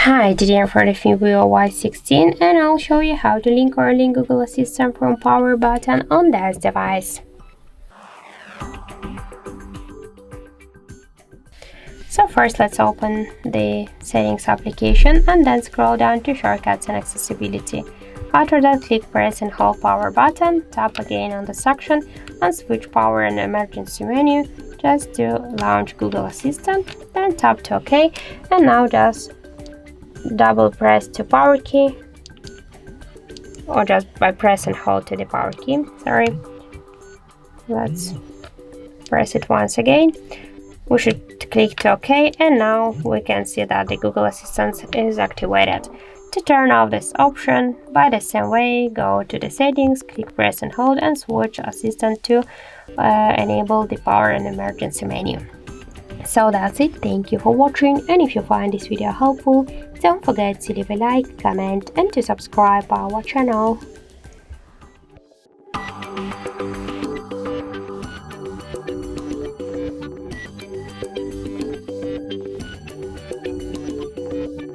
Hi, today I'm for the VIVO Y16 and I'll show you how to link or unlink Google Assistant from power button on this device. So first let's open the settings application and then scroll down to shortcuts and accessibility. After that, click press and hold power button, tap again on the section and switch power and emergency menu just to launch Google Assistant, then tap to OK, and now just double press to power key, or just by press and hold to the power key. Let's press it once again. We should click to OK, and now we can see that the Google Assistant is activated. To turn off this option, by the same way, go to the settings, click press and hold and switch Assistant to enable the power and emergency menu. So that's it, thank you for watching, and if you find this video helpful, don't forget to leave a like, comment and to subscribe our channel.